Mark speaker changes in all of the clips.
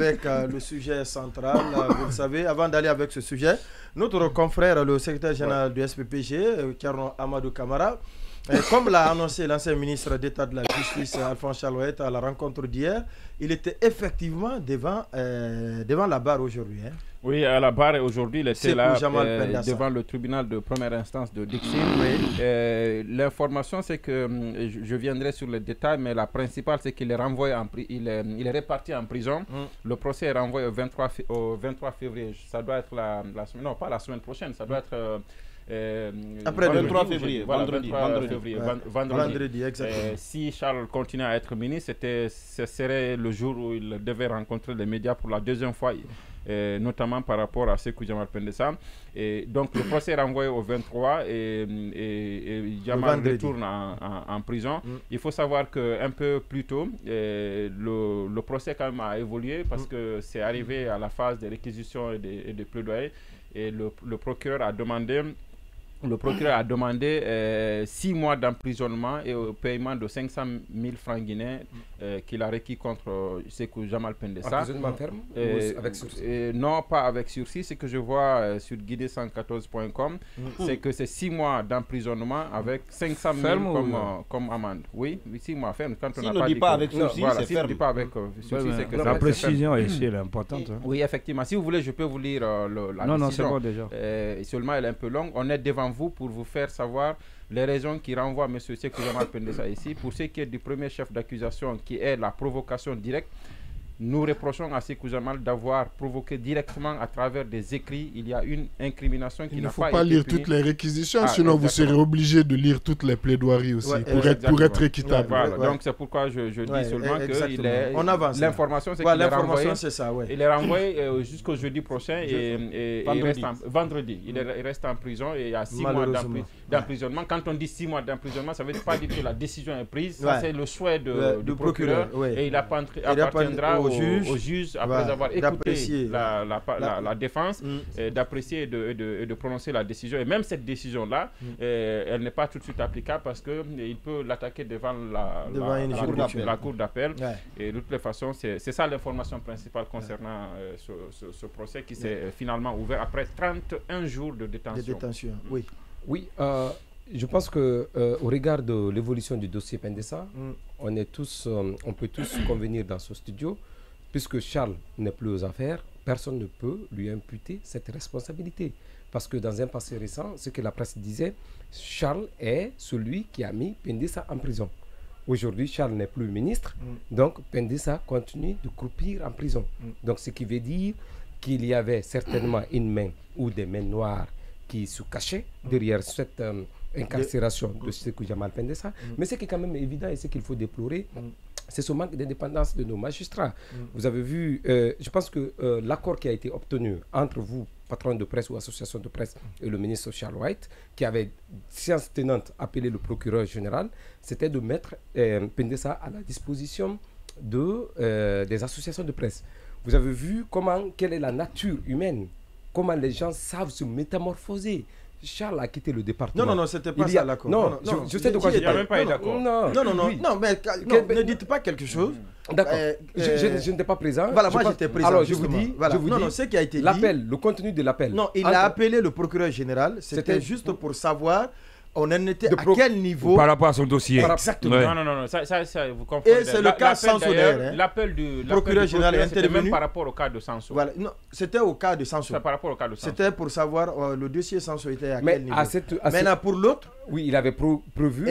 Speaker 1: avec le sujet central. Vous le savez, avant d'aller avec ce sujet, notre confrère, le secrétaire général du SPPG, Thierno Amadou Camara, comme l'a annoncé l'ancien ministre d'État de la Justice, Alphonse Chalouette, à la rencontre d'hier, il était effectivement devant la barre aujourd'hui. Hein.
Speaker 2: Oui, à la barre aujourd'hui, il était là
Speaker 1: devant
Speaker 2: le tribunal de première instance de Dixine.
Speaker 1: Oui.
Speaker 2: L'information, c'est que je viendrai sur les détails, mais la principale, c'est qu'il est renvoyé il est réparti en prison. Le procès est renvoyé au 23 février. Ça doit être la semaine, non, pas la semaine prochaine, ça doit être...
Speaker 1: après le 23 février,
Speaker 2: voilà,
Speaker 1: vendredi, exactement.
Speaker 2: Si Charles continue à être ministre, ce serait le jour où il devait rencontrer les médias pour la deuxième fois, notamment par rapport à Sékou Jamal Pendessa. Et donc le procès est renvoyé au 23 et Jamal retourne en prison. Il faut savoir qu'un peu plus tôt, le procès quand même a évolué parce que c'est arrivé à la phase des réquisitions et des plaidoyers. Et le procureur a demandé 6 mois d'emprisonnement et au paiement de 500 000 francs guinéens qu'il a requis contre Sékou Jamal Pendessa.
Speaker 3: Emprisonnement ferme ou avec sursis?
Speaker 2: Non, pas avec sursis. Ce que je vois sur guidé114.com, c'est que c'est 6 mois d'emprisonnement avec 500 000 comme amende. Oui, 6 mois ferme. Quand on
Speaker 4: ne dit pas avec sursis, c'est ferme.
Speaker 2: Si on ne dit pas avec sursis, c'est que
Speaker 5: la précision ici, elle est importante. Hein.
Speaker 2: Oui, effectivement. Si vous voulez, je peux vous lire la décision.
Speaker 5: Non, c'est bon déjà.
Speaker 2: Seulement, elle est un peu longue. On est devant vous pour vous faire savoir les raisons qui renvoient M. Sékou Jamal Pendessa ici. Pour ce qui est du premier chef d'accusation, qui est la provocation directe, nous reprochons à Sékou Jamal d'avoir provoqué directement à travers des écrits. Il y a une incrimination qui n'a pas été
Speaker 6: Il ne faut pas lire toutes les réquisitions, sinon vous serez obligé de lire toutes les plaidoiries aussi pour être équitable.
Speaker 2: Voilà. Donc c'est pourquoi je dis seulement que l'information, c'est qu'il est renvoyé. Il est renvoyé jusqu'au jeudi prochain et vendredi. Il reste en prison et il y a 6 mois d'emprisonnement. Quand on dit 6 mois d'emprisonnement, ça ne veut pas dire que la décision est prise. Ça, c'est le souhait du procureur et il appartiendra au juge après avoir écouté la défense, d'apprécier et de prononcer la décision. Et même cette décision-là, elle n'est pas tout de suite applicable parce qu'il peut l'attaquer devant la cour d'appel. Et de toutes les façons, c'est ça l'information principale concernant ce procès qui s'est finalement ouvert après 31 jours de détention.
Speaker 3: Oui, je pense que au regard de l'évolution du dossier Pendessa, on peut tous convenir dans ce studio, puisque Charles n'est plus aux affaires, personne ne peut lui imputer cette responsabilité. Parce que dans un passé récent, ce que la presse disait, Charles est celui qui a mis Pendessa en prison. Aujourd'hui, Charles n'est plus ministre, donc Pendessa continue de croupir en prison. Donc ce qui veut dire qu'il y avait certainement une main ou des mains noires qui se cachaient derrière cette incarcération de Sékou Jamal Pendessa. Mais ce qui est quand même évident et ce qu'il faut déplorer, c'est ce manque d'indépendance de nos magistrats. Vous avez vu, je pense que l'accord qui a été obtenu entre vous, patron de presse ou association de presse, et le ministre Charles White, qui avait, séance tenante, appelé le procureur général, c'était de mettre Pendessa à la disposition des associations de presse. Vous avez vu quelle est la nature humaine, comment les gens savent se métamorphoser. Charles a quitté le département.
Speaker 1: Non, c'était pas ça l'accord.
Speaker 3: Non, je sais de quoi je parle.
Speaker 2: Il n'y a même pas eu d'accord.
Speaker 1: Non, mais ne dites pas quelque chose.
Speaker 3: D'accord. Je n'étais pas présent.
Speaker 1: Voilà, moi j'étais présent.
Speaker 3: Alors je vous dis,
Speaker 1: ce qui a été dit.
Speaker 3: L'appel, le contenu de l'appel.
Speaker 1: Non, il a appelé le procureur général. C'était juste pour savoir. On en était à quel niveau
Speaker 5: par rapport à son dossier.
Speaker 1: Exactement.
Speaker 2: Non, ça, vous comprenez.
Speaker 1: Et c'est le cas Sanso d'ailleurs.
Speaker 2: L'appel du
Speaker 1: procureur général est intervenu.
Speaker 2: Même par rapport au cas de Sanso.
Speaker 1: Voilà. Non, c'était au cas de Sanso.
Speaker 2: Par rapport au cas de Sanso.
Speaker 1: C'était pour savoir le dossier Sanso était à quel niveau.
Speaker 3: Maintenant,
Speaker 1: pour l'autre.
Speaker 3: Oui, il avait prévu.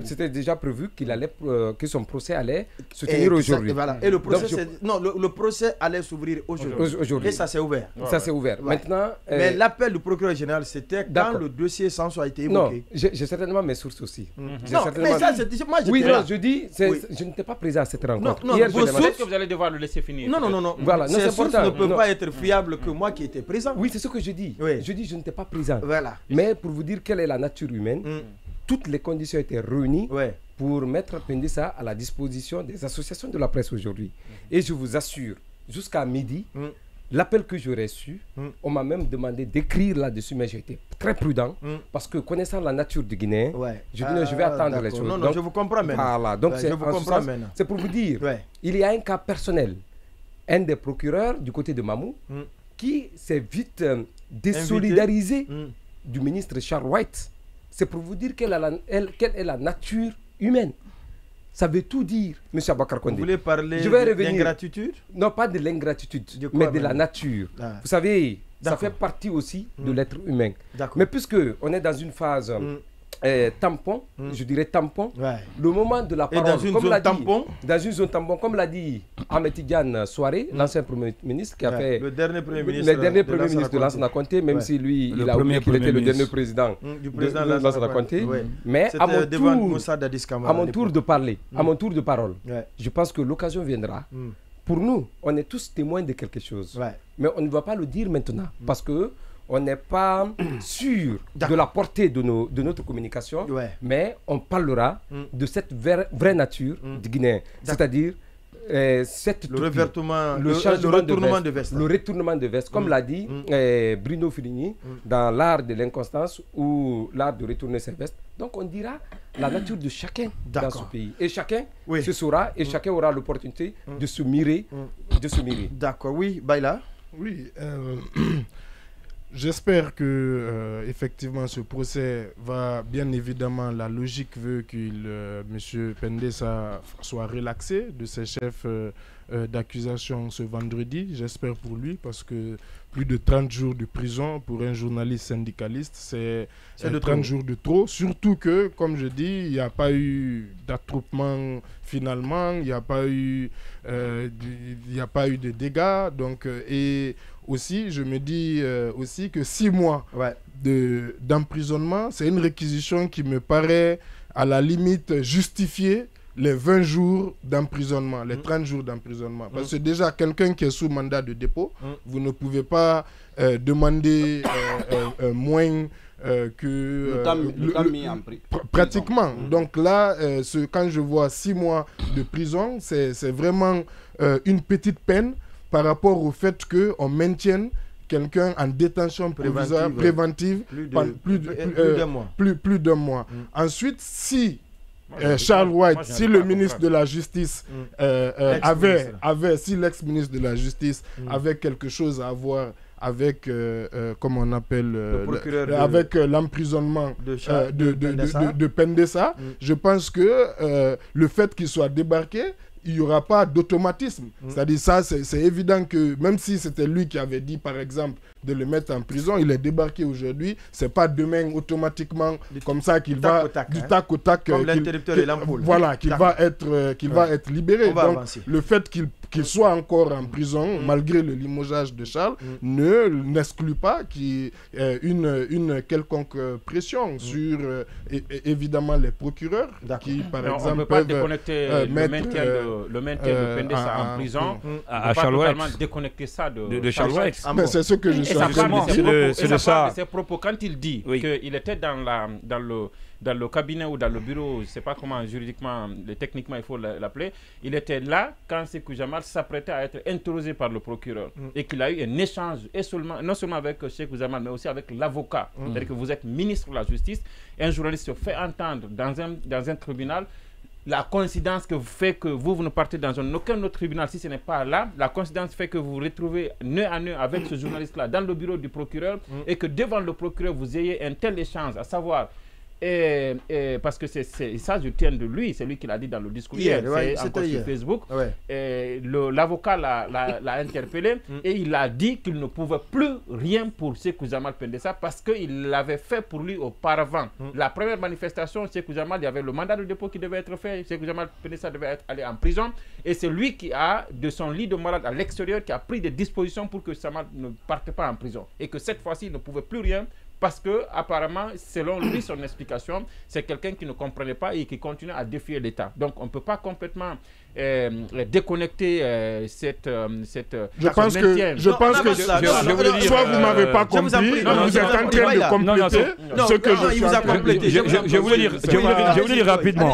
Speaker 1: C'était
Speaker 3: déjà prévu que son procès allait se tenir aujourd'hui.
Speaker 1: Voilà. Et le procès allait s'ouvrir aujourd'hui. Et ça s'est ouvert.
Speaker 3: Ça s'est ouvert. Maintenant.
Speaker 1: Mais l'appel du procureur général, c'était quand le dossier Sanso a été évoqué.
Speaker 3: Non, j'ai certainement mes sources aussi.
Speaker 1: Non, mais ça, c'est moi.
Speaker 3: Oui, non, je dis, je n'étais pas présent à cette rencontre.
Speaker 1: Non,
Speaker 2: peut-être que vous allez devoir le laisser finir.
Speaker 1: Non.
Speaker 3: Voilà,
Speaker 1: ces sources ne peuvent pas être fiables que moi qui étais présent.
Speaker 3: Oui, c'est ce que je dis. Je dis, je n'étais pas présent.
Speaker 1: Voilà.
Speaker 3: Mais pour vous dire quelle est la nature humaine, toutes les conditions étaient réunies pour mettre Pendessa à la disposition des associations de la presse aujourd'hui. Et je vous assure, jusqu'à midi, l'appel que j'ai reçu, on m'a même demandé d'écrire là-dessus, mais j'ai été très prudent parce que connaissant la nature du Guinéen, je dis non, je vais attendre les choses.
Speaker 1: Non, donc, je vous comprends maintenant.
Speaker 3: Voilà, donc c'est pour vous dire, il y a un cas personnel, un des procureurs du côté de Mamou, qui s'est vite désolidarisé du ministre Charles White. C'est pour vous dire quelle est la nature humaine. Ça veut tout dire, M. Abakar Condé.
Speaker 1: Vous voulez parler de l'ingratitude?
Speaker 3: Non, pas de l'ingratitude, mais de la nature. Vous savez, ça fait partie aussi de l'être humain. Mais puisque on est dans une phase tampon, je dirais tampon, le moment de la parole,
Speaker 1: dans une zone tampon,
Speaker 3: dans une zone tampon, comme l'a dit Ahmed Tidiane Soare, l'ancien Premier ministre qui a fait
Speaker 1: le dernier Premier ministre
Speaker 3: de Lansana Conté, même si lui, il a oublié qu'il était le dernier président de Lansana Conté. Mais à mon tour de parler, à mon tour de parole, je pense que l'occasion viendra. Pour nous, on est tous témoins de quelque chose, mais on ne va pas le dire maintenant parce que on n'est pas sûr de la portée de notre communication, mais on parlera de cette vraie nature du Guinéen, c'est-à-dire le retournement de veste. Le retournement de veste, comme l'a dit Bruno Filigny dans l'art de l'inconstance ou l'art de retourner ses vestes. Donc on dira la nature de chacun dans ce pays. Et chacun se saura et chacun aura l'opportunité de se mirer.
Speaker 1: D'accord, oui, Baïla.
Speaker 6: Oui, j'espère que effectivement ce procès va, bien évidemment, la logique veut que M. Pendessa soit relaxé de ses chefs d'accusation ce vendredi. J'espère pour lui parce que plus de 30 jours de prison pour un journaliste syndicaliste, c'est 30 jours de trop. Surtout que, comme je dis, il n'y a pas eu d'attroupement finalement, il n'y a pas eu de dégâts. Donc, et aussi, je me dis aussi que 6 mois d'emprisonnement, c'est une réquisition qui me paraît à la limite justifiée les 20 jours d'emprisonnement, les 30 jours d'emprisonnement. Parce que déjà, quelqu'un qui est sous mandat de dépôt, vous ne pouvez pas demander moins que...
Speaker 4: le temps mis en prison.
Speaker 6: Pratiquement. Donc là, quand je vois 6 mois de prison, c'est vraiment une petite peine par rapport au fait qu'on maintienne quelqu'un en détention provisoire préventive plus d'un mois. Ensuite, si Charles White, si le ministre de la Justice si l'ex-ministre de la Justice avait quelque chose à voir avec, comment on appelle, avec l'emprisonnement de Pendessa, je pense que le fait qu'il soit débarqué, il n'y aura pas d'automatisme. C'est-à-dire ça, c'est évident que même si c'était lui qui avait dit, par exemple, de le mettre en prison, il est débarqué aujourd'hui. C'est pas demain automatiquement comme ça qu'il va du tac au tac.
Speaker 1: Comme l'interrupteur et l'ampoule.
Speaker 6: Voilà, qu'il va être libéré. Donc le fait qu'il soit encore en prison, malgré le limogeage de Charles, n'exclut pas qu'il y ait une quelconque pression sur évidemment les procureurs qui, par exemple,
Speaker 2: on ne peut pas déconnecter le maintien de Pendessa en prison. À Charles White. Totalement déconnecter ça de Charles White.
Speaker 6: C'est ce que je suis en train de
Speaker 2: dire. C'est ça. Ses propos, quand il dit qu'il était dans le cabinet ou dans le bureau, je ne sais pas comment juridiquement, techniquement il faut l'appeler, il était là quand Sékou Jamal s'apprêtait à être interrogé par le procureur et qu'il a eu un échange, non seulement avec Sékou Jamal, mais aussi avec l'avocat. C'est-à-dire que vous êtes ministre de la Justice et un journaliste se fait entendre dans un tribunal. La coïncidence que fait que vous ne partez dans aucun autre tribunal si ce n'est pas là. La coïncidence fait que vous vous retrouvez nez à nez avec ce journaliste-là dans le bureau du procureur et que devant le procureur, vous ayez un tel échange, à savoir... parce que ça, je tiens de lui, c'est lui qui l'a dit dans le discours hier, c'est encore sur Facebook. L'avocat l'a interpellé et il a dit qu'il ne pouvait plus rien pour Sékou Jamal Pendessa parce qu'il l'avait fait pour lui auparavant. La première manifestation, Sékou Jamal, il y avait le mandat de dépôt qui devait être fait, Sékou Jamal Pendessa devait aller en prison et c'est lui qui a, de son lit de malade à l'extérieur, qui a pris des dispositions pour que Jamal ne parte pas en prison et que cette fois-ci, il ne pouvait plus rien. Parce que, apparemment, selon lui, son explication, c'est quelqu'un qui ne comprenait pas et qui continue à défier l'État. Donc, on ne peut pas complètement déconnecter cette
Speaker 6: je pense que soit vous m'avez pas compris, vous êtes en train de compléter ce que je suis en train de dire.
Speaker 5: Je voulais dire rapidement.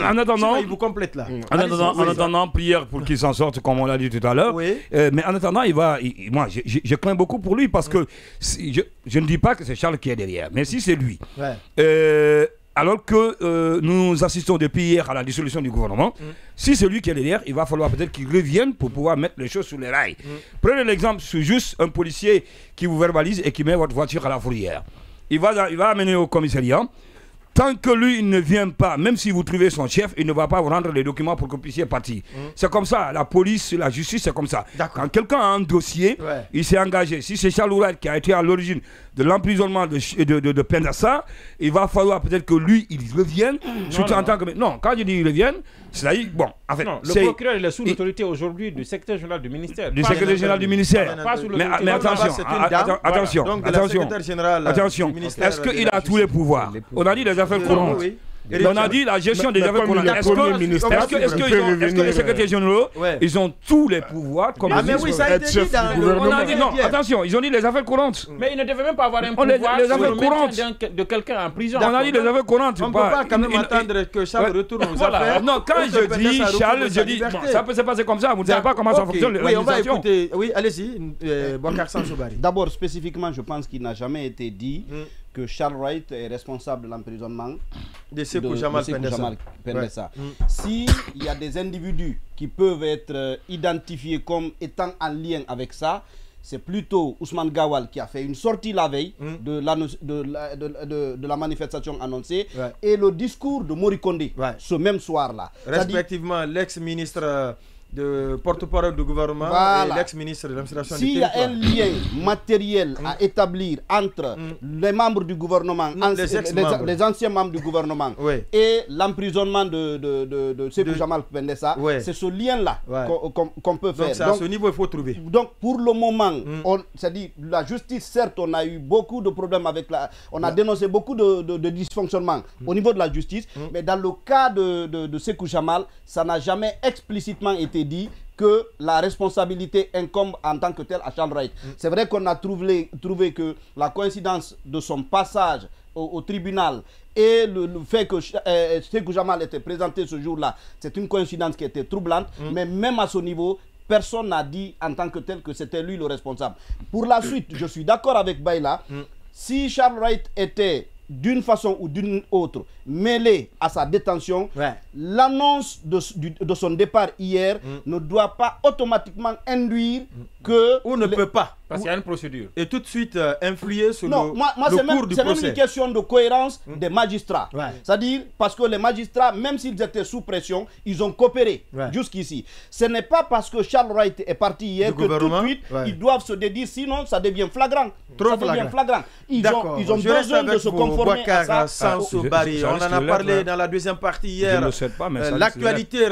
Speaker 5: En attendant,
Speaker 1: il vous complète là.
Speaker 5: En attendant, prière pour qu'il s'en sorte, comme on l'a dit tout à l'heure. Mais en attendant, moi, je crains beaucoup pour lui parce que je ne dis pas que c'est Charles qui est derrière, mais si c'est lui. alors que nous assistons depuis hier à la dissolution du gouvernement, si c'est lui qui est derrière, il va falloir peut-être qu'il revienne pour pouvoir mettre les choses sur les rails. Prenez l'exemple sur juste un policier qui vous verbalise et qui met votre voiture à la fourrière. Il va amener au commissariat. Tant que lui, il ne vient pas, même si vous trouvez son chef, il ne va pas vous rendre les documents pour que vous puissiez partir. C'est comme ça, la police, la justice, c'est comme ça. Quand quelqu'un a un dossier, il s'est engagé. Si c'est Charles Ourad qui a été à l'origine de l'emprisonnement de Pendessa, il va falloir peut-être que lui, il revienne, surtout en tant que... Non, quand je dis il revienne, c'est-à-dire, bon, en fait...
Speaker 2: Non, le procureur, il est sous l'autorité aujourd'hui du secrétaire général du ministère.
Speaker 5: Du secrétaire général du ministère. Mais attention, attention, est-ce qu'il a tous les pouvoirs? On a dit les affaires courantes. On a dit la gestion des affaires courantes. Est-ce que les secrétaires généraux, ils ont tous les pouvoirs comme
Speaker 1: mais oui, ça a été dit dans le...
Speaker 5: On a dit non, attention, ils ont dit les affaires courantes.
Speaker 2: Mais ils ne devaient même pas avoir un pouvoir sur le maintien de quelqu'un en prison.
Speaker 5: On a dit les affaires courantes.
Speaker 1: On ne peut pas quand même attendre que Charles retourne aux affaires.
Speaker 5: Non, quand je dis Charles, je dis ça peut se passer comme ça. Vous ne savez pas comment ça fonctionne.
Speaker 1: Oui, on va écouter. Oui, allez-y, Boubacar Sansoubari.
Speaker 4: D'abord, spécifiquement, je pense qu'il n'a jamais été dit que Charles Wright est responsable de l'emprisonnement
Speaker 1: de Sékou Jamal
Speaker 4: Pendessa. S'il y a des individus qui peuvent être identifiés comme étant en lien avec ça, c'est plutôt Ousmane Gawal qui a fait une sortie la veille de la manifestation annoncée et le discours de Mori Kondé ce même soir-là.
Speaker 1: Respectivement, l'ex-ministre de porte-parole du gouvernement et l'ex-ministre de l'administration du territoire.
Speaker 4: S'il y a un lien matériel à établir entre les membres du gouvernement, les anciens membres du gouvernement et l'emprisonnement de Sékou Jamal Pendessa, c'est ce lien-là qu'on peut faire.
Speaker 1: Donc à ce niveau, il faut trouver.
Speaker 4: Donc pour le moment, c'est-à-dire la justice, certes, on a eu beaucoup de problèmes avec la... On a dénoncé beaucoup de dysfonctionnements au niveau de la justice, mais dans le cas de Sékou Jamal, ça n'a jamais explicitement été dit que la responsabilité incombe en tant que telle à Charles Wright. C'est vrai qu'on a trouvé que la coïncidence de son passage au tribunal et le fait que Sékou Jamal était présenté ce jour-là, c'est une coïncidence qui était troublante, mais même à ce niveau, personne n'a dit en tant que tel que c'était lui le responsable. Pour la suite, je suis d'accord avec Baïla, si Charles Wright était d'une façon ou d'une autre mêlé à sa détention, l'annonce de son départ hier ne doit pas automatiquement induire que...
Speaker 1: Ou ne peut pas.
Speaker 2: Parce qu'il y a une procédure.
Speaker 1: Et tout de suite influer sur le cours du procès.
Speaker 4: C'est même une question de cohérence des magistrats. C'est-à-dire, parce que les magistrats, même s'ils étaient sous pression, ils ont coopéré jusqu'ici. Ce n'est pas parce que Charles Wright est parti hier que tout de suite, ils doivent se dédire, sinon ça devient flagrant. Ils ont besoin de se conformer à ça.
Speaker 1: On en a parlé dans la deuxième partie hier.
Speaker 5: Je ne sais pas, mais
Speaker 1: l'actualité